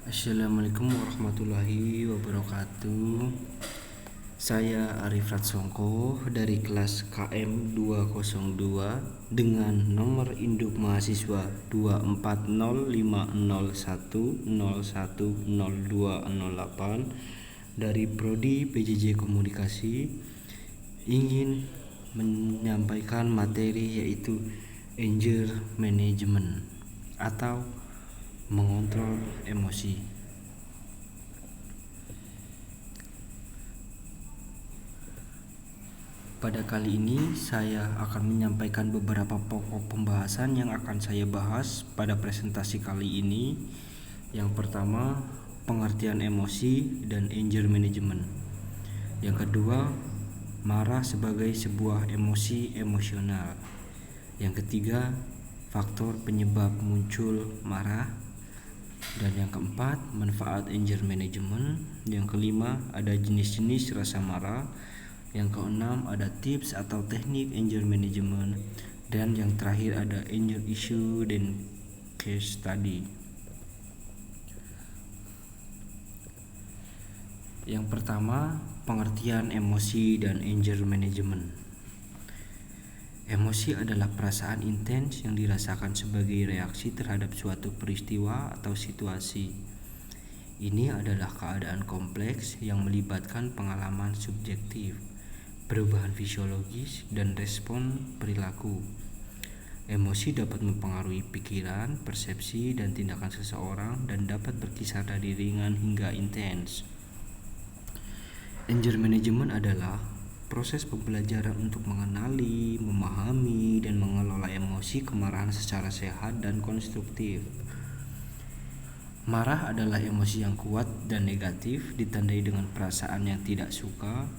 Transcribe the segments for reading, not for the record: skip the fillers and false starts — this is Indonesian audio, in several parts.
Assalamualaikum warahmatullahi wabarakatuh. Saya Arif Ratsongko dari kelas KM 202 dengan nomor induk mahasiswa 2405001010208 dari Prodi PJJ Komunikasi ingin menyampaikan materi yaitu anger management atau mengontrol emosi. Pada kali ini saya akan menyampaikan beberapa pokok pembahasan yang akan saya bahas pada presentasi kali ini. Yang pertama, pengertian emosi dan anger management. Yang kedua, marah sebagai sebuah emosi emosional. Yang ketiga, faktor penyebab muncul marah. Dan yang keempat, manfaat anger management. Yang kelima, ada jenis-jenis rasa marah. Yang keenam, ada tips atau teknik anger management. Dan yang terakhir, ada anger issue dan case study. Yang pertama, pengertian emosi dan anger management. Emosi adalah perasaan intens yang dirasakan sebagai reaksi terhadap suatu peristiwa atau situasi. Ini adalah keadaan kompleks yang melibatkan pengalaman subjektif, perubahan fisiologis, dan respon perilaku. Emosi dapat mempengaruhi pikiran, persepsi, dan tindakan seseorang dan dapat berkisar dari ringan hingga intens. Anger management adalah proses pembelajaran untuk mengenali, memahami, dan mengelola emosi kemarahan secara sehat dan konstruktif. Marah adalah emosi yang kuat dan negatif, ditandai dengan perasaan yang tidak suka,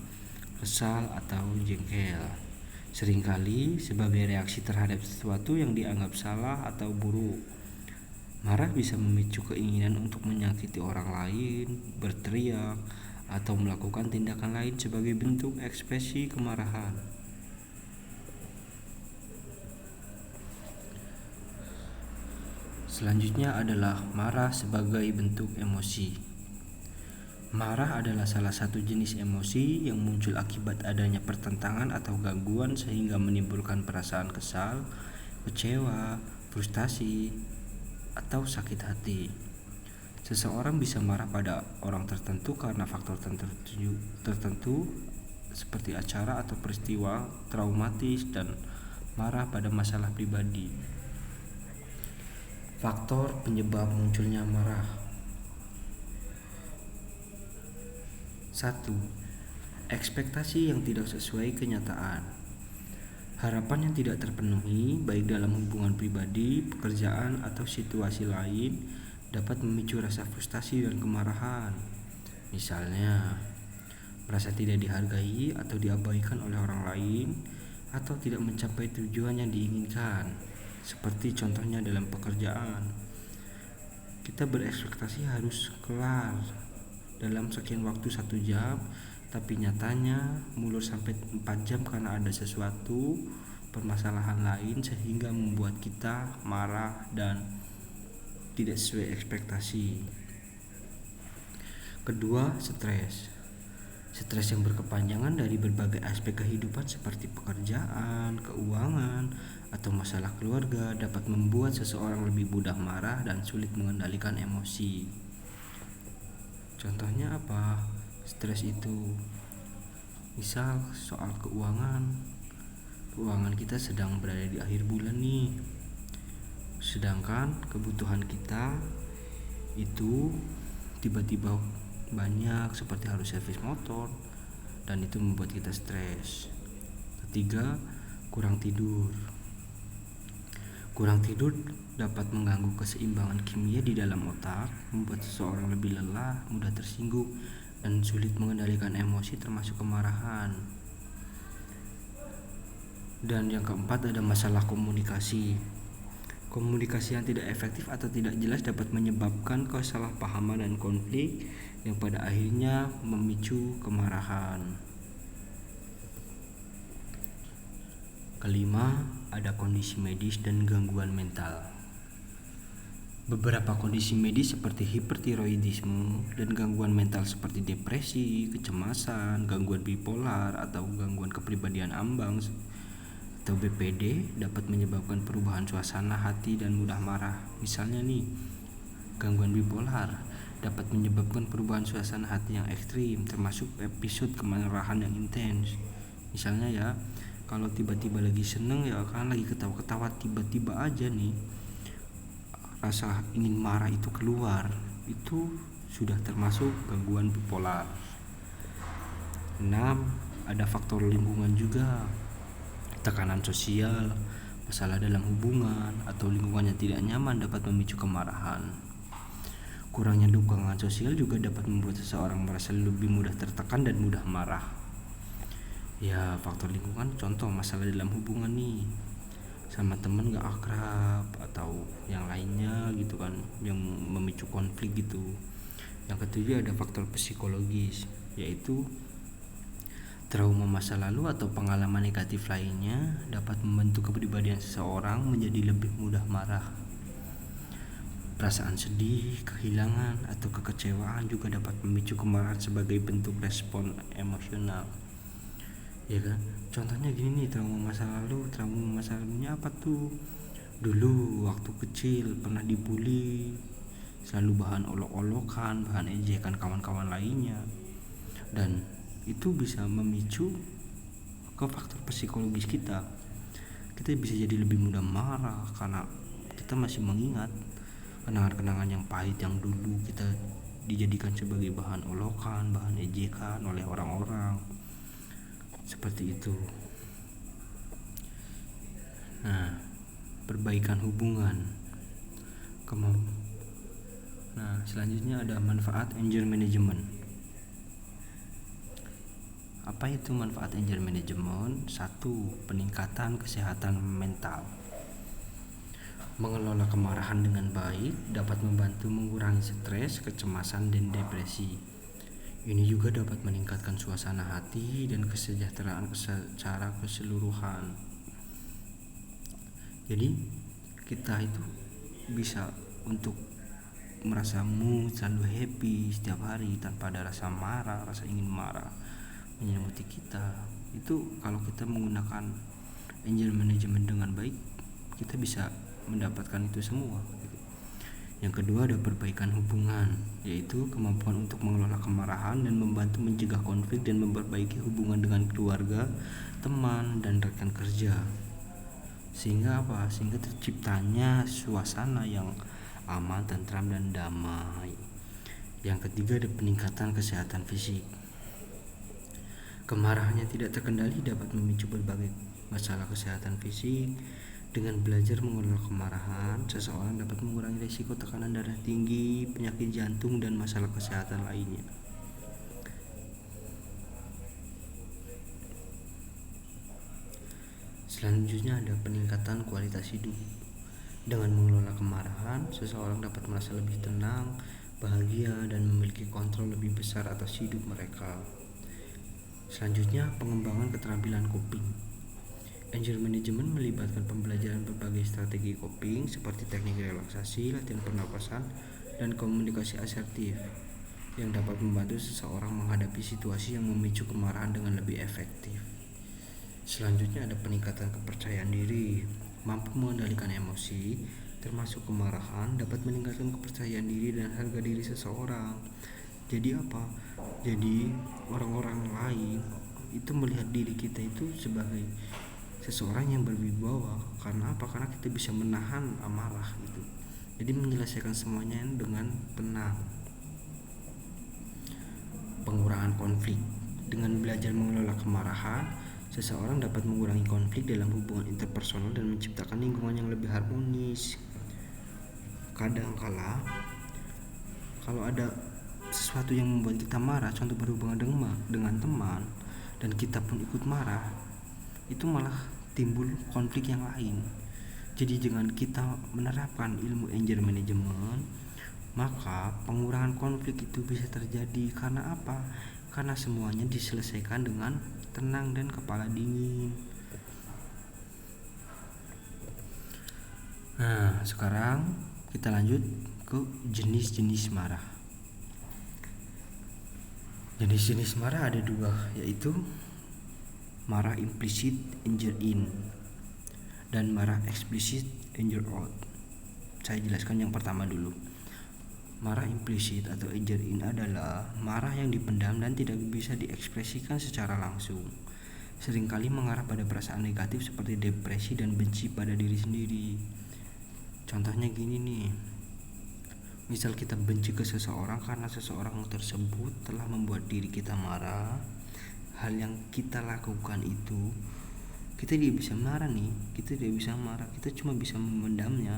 kesal, atau jengkel. Seringkali sebagai reaksi terhadap sesuatu yang dianggap salah atau buruk. Marah bisa memicu keinginan untuk menyakiti orang lain, berteriak, atau melakukan tindakan lain sebagai bentuk ekspresi kemarahan. Selanjutnya adalah marah sebagai bentuk emosi. Marah adalah salah satu jenis emosi yang muncul akibat adanya pertentangan atau gangguan sehingga menimbulkan perasaan kesal, kecewa, frustasi, atau sakit hati. Seseorang bisa marah pada orang tertentu karena faktor tertentu seperti acara atau peristiwa traumatis dan marah pada masalah pribadi. Faktor penyebab munculnya marah. 1. Ekspektasi yang tidak sesuai kenyataan. Harapan yang tidak terpenuhi baik dalam hubungan pribadi, pekerjaan, atau situasi lain dapat memicu rasa frustasi dan kemarahan. Misalnya, merasa tidak dihargai atau diabaikan oleh orang lain, atau tidak mencapai tujuan yang diinginkan. Seperti contohnya dalam pekerjaan, kita berekspektasi harus kelar dalam sekian waktu 1 jam, tapi nyatanya mulur sampai 4 jam karena ada sesuatu permasalahan lain sehingga membuat kita marah dan tidak sesuai ekspektasi. Kedua, stres. Stres yang berkepanjangan dari berbagai aspek kehidupan seperti pekerjaan, keuangan, atau masalah keluarga dapat membuat seseorang lebih mudah marah dan sulit mengendalikan emosi. Contohnya apa? Stres itu misal soal keuangan kita sedang berada di akhir bulan nih, sedangkan kebutuhan kita itu tiba-tiba banyak seperti harus servis motor dan itu membuat kita stres. Ketiga, kurang tidur. Kurang tidur dapat mengganggu keseimbangan kimia di dalam otak, membuat seseorang lebih lelah, mudah tersinggung, dan sulit mengendalikan emosi termasuk kemarahan. Dan yang keempat, ada masalah komunikasi. Komunikasi yang tidak efektif atau tidak jelas dapat menyebabkan kesalahpahaman dan konflik yang pada akhirnya memicu kemarahan. Kelima, ada kondisi medis dan gangguan mental. Beberapa kondisi medis seperti hipertiroidisme dan gangguan mental seperti depresi, kecemasan, gangguan bipolar, atau gangguan kepribadian ambang atau BPD dapat menyebabkan perubahan suasana hati dan mudah marah. Misalnya nih, gangguan bipolar dapat menyebabkan perubahan suasana hati yang ekstrim, termasuk episode kemarahan yang intens. Misalnya ya, kalau tiba-tiba lagi seneng ya kan, lagi ketawa-ketawa, tiba-tiba aja nih rasa ingin marah itu keluar, itu sudah termasuk gangguan bipolar. 6. Ada faktor lingkungan juga. Tekanan sosial, masalah dalam hubungan, atau lingkungan yang tidak nyaman dapat memicu kemarahan. Kurangnya dukungan sosial juga dapat membuat seseorang merasa lebih mudah tertekan dan mudah marah. Ya, faktor lingkungan contoh masalah dalam hubungan nih, sama temen gak akrab atau yang lainnya gitu kan, yang memicu konflik gitu. Yang ketujuh ada faktor psikologis, yaitu trauma masa lalu atau pengalaman negatif lainnya dapat membentuk kepribadian seseorang menjadi lebih mudah marah. Perasaan sedih, kehilangan, atau kekecewaan juga dapat memicu kemarahan sebagai bentuk respon emosional. Ya kan? Contohnya gini nih, trauma masa lalunya apa tuh? Dulu waktu kecil pernah dibully, selalu bahan olok-olokan, bahan ejekan kawan-kawan lainnya, dan itu bisa memicu ke faktor psikologis kita. Kita bisa jadi lebih mudah marah karena kita masih mengingat kenangan-kenangan yang pahit yang dulu kita dijadikan sebagai bahan olokan, bahan ejekan oleh orang-orang. Seperti itu. Nah, perbaikan hubungan. Nah, selanjutnya ada manfaat anger management. Apa itu manfaat anger management? 1. Peningkatan kesehatan mental. Mengelola kemarahan dengan baik dapat membantu mengurangi stres, kecemasan, dan depresi. Ini juga dapat meningkatkan suasana hati dan kesejahteraan secara keseluruhan. Jadi kita itu bisa untuk merasa mood selalu happy setiap hari tanpa ada rasa marah, rasa ingin marah menyelimuti kita. Itu kalau kita menggunakan anger management dengan baik, kita bisa mendapatkan itu semua. Yang kedua ada perbaikan hubungan, yaitu kemampuan untuk mengelola kemarahan dan membantu mencegah konflik dan memperbaiki hubungan dengan keluarga, teman, dan rekan kerja. Sehingga terciptanya suasana yang aman, tentram, dan damai. Yang ketiga ada peningkatan kesehatan fisik. Kemarahan yang tidak terkendali dapat memicu berbagai masalah kesehatan fisik. Dengan belajar mengelola kemarahan, seseorang dapat mengurangi risiko tekanan darah tinggi, penyakit jantung, dan masalah kesehatan lainnya. Selanjutnya ada peningkatan kualitas hidup. Dengan mengelola kemarahan, seseorang dapat merasa lebih tenang, bahagia, dan memiliki kontrol lebih besar atas hidup mereka. Selanjutnya, pengembangan keterampilan coping. Anger management melibatkan pembelajaran berbagai strategi coping seperti teknik relaksasi, latihan pernapasan, dan komunikasi asertif yang dapat membantu seseorang menghadapi situasi yang memicu kemarahan dengan lebih efektif. Selanjutnya ada peningkatan kepercayaan diri. Mampu mengendalikan emosi, termasuk kemarahan, dapat meningkatkan kepercayaan diri dan harga diri seseorang. Jadi apa? Jadi orang-orang lain itu melihat diri kita itu sebagai seseorang yang berwibawa. Karena apa? Karena kita bisa menahan amarah gitu. Jadi menyelesaikan semuanya dengan tenang. Pengurangan konflik. Dengan belajar mengelola kemarahan, seseorang dapat mengurangi konflik dalam hubungan interpersonal dan menciptakan lingkungan yang lebih harmonis. Kadangkala kalau ada sesuatu yang membuat kita marah, contoh berhubungan dengan teman, dan kita pun ikut marah, itu malah timbul konflik yang lain. Jadi dengan kita menerapkan ilmu anger management, maka pengurangan konflik itu bisa terjadi. Karena apa? Karena semuanya diselesaikan dengan tenang dan kepala dingin. Nah, sekarang Kita lanjut ke jenis-jenis marah. Jenis-jenis marah ada dua, yaitu marah implisit anger in dan marah eksplisit anger out. Saya jelaskan yang pertama dulu. Marah implisit atau anger in adalah marah yang dipendam dan tidak bisa diekspresikan secara langsung. Seringkali mengarah pada perasaan negatif seperti depresi dan benci pada diri sendiri. Contohnya gini nih. Misal kita benci ke seseorang karena seseorang tersebut telah membuat diri kita marah. Hal yang kita lakukan itu, kita tidak bisa marah nih, kita cuma bisa memendamnya,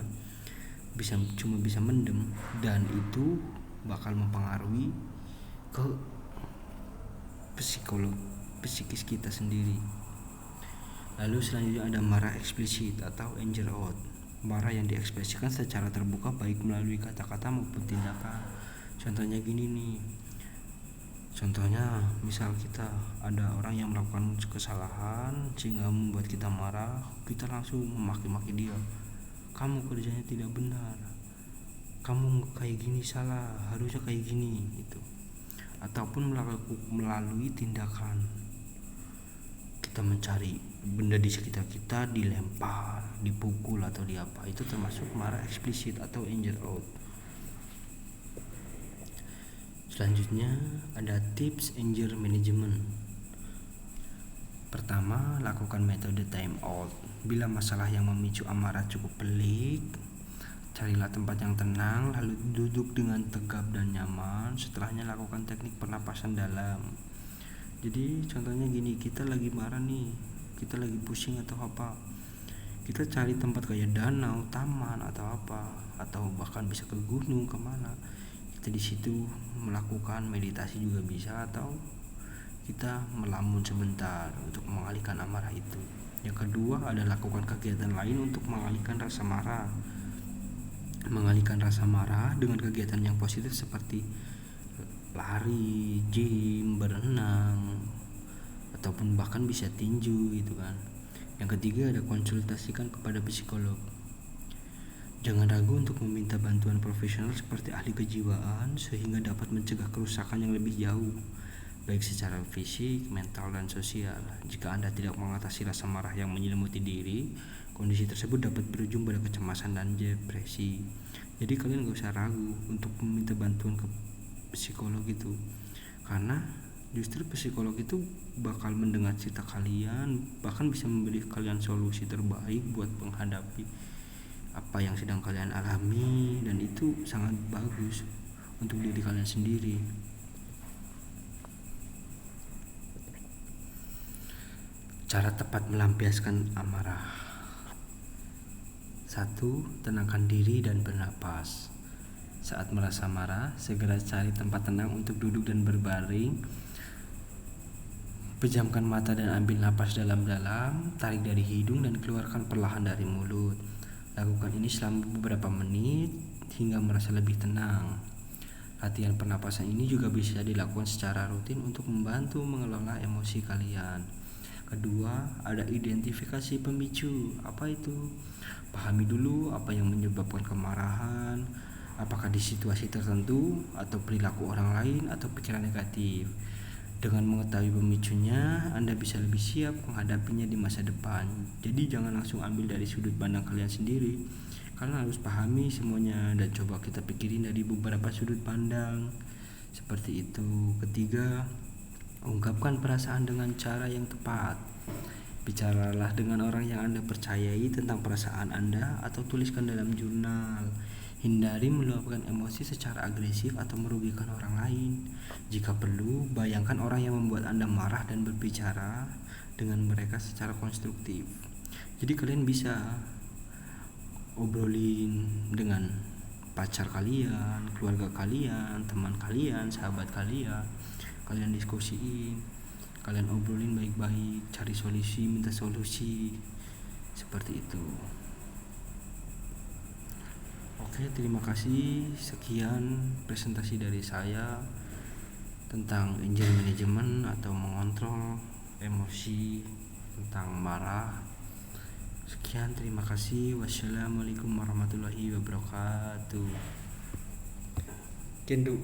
cuma bisa mendem, dan itu bakal mempengaruhi ke psikis kita sendiri. Lalu selanjutnya ada marah eksplisit atau anger out. Marah yang diekspresikan secara terbuka baik melalui kata-kata maupun tindakan. Contohnya gini nih. Contohnya misal kita ada orang yang melakukan kesalahan sehingga membuat kita marah, kita langsung memaki-maki dia. Kamu kerjanya tidak benar. Kamu kayak gini salah, harusnya kayak gini gitu. Ataupun melalui tindakan. Kita mencari benda di sekitar kita, dilempar, dipukul atau diapa, itu termasuk marah eksplisit atau anger out. Selanjutnya ada tips anger management. Pertama, lakukan metode time out. Bila masalah yang memicu amarah cukup pelik, carilah tempat yang tenang, lalu duduk dengan tegap dan nyaman. Setelahnya lakukan teknik pernapasan dalam. Jadi contohnya gini, kita lagi marah nih, kita lagi pusing atau apa, kita cari tempat kayak danau, taman atau apa, atau bahkan bisa ke gunung, kemana, kita di situ melakukan meditasi juga bisa, atau kita melamun sebentar untuk mengalihkan amarah itu. Yang kedua adalah lakukan kegiatan lain untuk mengalihkan rasa marah. Mengalihkan rasa marah dengan kegiatan yang positif seperti lari, gym, berenang, ataupun bahkan bisa tinju gitu kan. Yang ketiga ada konsultasikan kepada psikolog. Jangan ragu untuk meminta bantuan profesional seperti ahli kejiwaan sehingga dapat mencegah kerusakan yang lebih jauh, baik secara fisik, mental, dan sosial. Jika Anda tidak mengatasi rasa marah yang menyelimuti diri, kondisi tersebut dapat berujung pada kecemasan dan depresi. Jadi kalian gak usah ragu untuk meminta bantuan ke psikolog itu, karena justru psikolog itu bakal mendengar cerita kalian, bahkan bisa memberi kalian solusi terbaik buat menghadapi apa yang sedang kalian alami, dan itu sangat bagus untuk diri kalian sendiri. Cara tepat melampiaskan amarah. 1. Tenangkan diri dan bernapas. Saat merasa marah, segera cari tempat tenang untuk duduk dan berbaring. Pejamkan mata dan ambil napas dalam-dalam, tarik dari hidung dan keluarkan perlahan dari mulut. Lakukan ini selama beberapa menit hingga merasa lebih tenang. Latihan pernapasan ini juga bisa dilakukan secara rutin untuk membantu mengelola emosi kalian. Kedua, ada identifikasi pemicu. Apa itu? Pahami dulu apa yang menyebabkan kemarahan. Apakah di situasi tertentu, atau perilaku orang lain, atau pikiran negatif. Dengan mengetahui pemicunya, Anda bisa lebih siap menghadapinya di masa depan. Jadi jangan langsung ambil dari sudut pandang kalian sendiri. Kalian harus pahami semuanya dan coba kita pikirin dari beberapa sudut pandang. Seperti itu. Ketiga, ungkapkan perasaan dengan cara yang tepat. Bicaralah dengan orang yang Anda percayai tentang perasaan Anda atau tuliskan dalam jurnal. Hindari meluapkan emosi secara agresif atau merugikan orang lain. Jika perlu, bayangkan orang yang membuat Anda marah dan berbicara dengan mereka secara konstruktif. Jadi kalian bisa obrolin dengan pacar kalian, keluarga kalian, teman kalian, sahabat kalian. Kalian diskusiin, kalian obrolin baik-baik, cari solusi, minta solusi. Seperti itu. Oke, terima kasih. Sekian presentasi dari saya tentang anger management atau mengontrol emosi tentang marah. Sekian, terima kasih. Wassalamualaikum warahmatullahi wabarakatuh. Kendu.